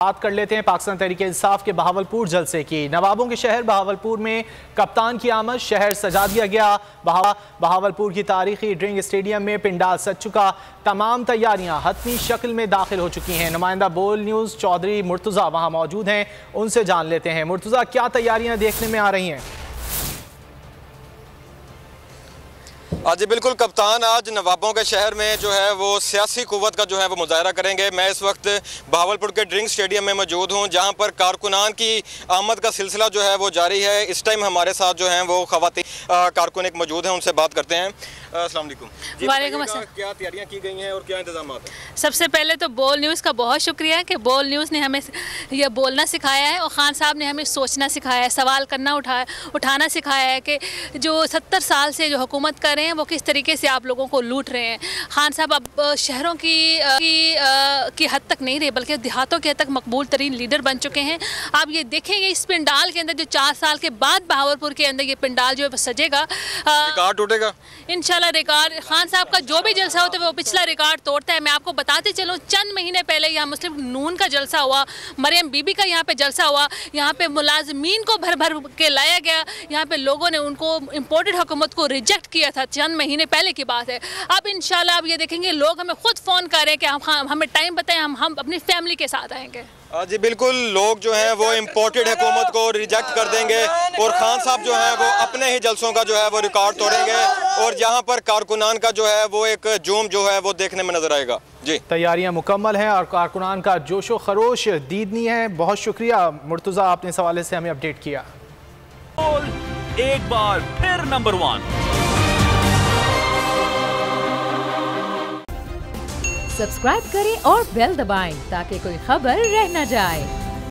बात कर लेते हैं पाकिस्तान तहरीके इंसाफ के बहावलपुर जलसे की। नवाबों के शहर बहावलपुर में कप्तान की आमद, शहर सजा दिया गया। बहावलपुर की तारीखी ड्रिंक स्टेडियम में पिंडाल सज चुका। तमाम तैयारियां हतमी शक्ल में दाखिल हो चुकी हैं। नुमाइंदा बोल न्यूज़ चौधरी मुर्तज़ा वहां मौजूद हैं, उनसे जान लेते हैं। मुर्तज़ा, क्या तैयारियां देखने में आ रही हैं? जी बिल्कुल, कप्तान आज नवाबों के शहर में जो है वो सियासी कुव्वत का जो है वो मुजाहरा करेंगे। मैं इस वक्त बहावलपुर के ड्रिंक स्टेडियम में मौजूद हूँ, जहाँ पर कारकुनान की आमद का सिलसिला जो है वो जारी है। इस टाइम हमारे साथ जो हैं वो खवातीन कारकुन एक मौजूद हैं, उनसे बात करते हैं। अस्सलाम वालेकुम। वालेकुम अस्सलाम। क्या तैयारियाँ की गई हैं और क्या इंतजाम हैं? सबसे पहले तो बोल न्यूज़ का बहुत शुक्रिया कि बोल न्यूज़ ने हमें ये बोलना सिखाया है और ख़ान साहब ने हमें सोचना सिखाया है, सवाल करना उठाना सिखाया है कि जो 70 साल से जो हुकूमत कर रहे हैं वो किस तरीके से आप लोगों को लूट रहे हैं। ख़ान साहब अब शहरों की हद तक नहीं रहे बल्कि देहातों की हद तक मकबूल तरीन लीडर बन चुके हैं। आप ये देखेंगे इस पिंडाल के अंदर जो 4 साल के बाद बहावलपुर के अंदर ये पिंडाल जो है वो सजेगा, रिकॉर्ड टूटेगा इंशाल्लाह। रिकॉर्ड ख़ान साहब का जो भी जलसा होता है वो पिछला रिकॉर्ड तोड़ता है। मैं आपको बताते चलूँ, चंद महीने पहले यहाँ मुस्लिम नून का जलसा हुआ, मरियम बीबी का यहाँ पे जलसा हुआ, यहाँ पे मुलाजमीन को भर भर के लाया गया। यहाँ पे लोगों ने उनको इम्पोर्टेड हुकूमत को रिजेक्ट किया था, चंद महीने पहले की बात है। अब इंशाल्लाह आप ये देखेंगे लोग हमें खुद फ़ोन कर रहे हैं कि हमें टाइम बताएं, हम अपनी फैमिली के साथ आएंगे। जी बिल्कुल, लोग जो हैं वो इम्पोर्टेड हुकूमत को रिजेक्ट कर देंगे और ख़ान साहब जो है वो अपने ही जलसों का जो है वो रिकॉर्ड तोड़ेंगे और यहाँ पर कारकुनान का जो है वो एक जोम जो है वो देखने में नजर आएगा। जी, तैयारियां मुकम्मल हैं और कारकुनान का जोशो खरोश दीदनी है। बहुत शुक्रिया मुर्तज़ा, आपने इस हवाले से हमें अपडेट किया। एक बार फिर नंबर 1 सब्सक्राइब करें और बेल दबाएं ताकि कोई खबर रह न जाए।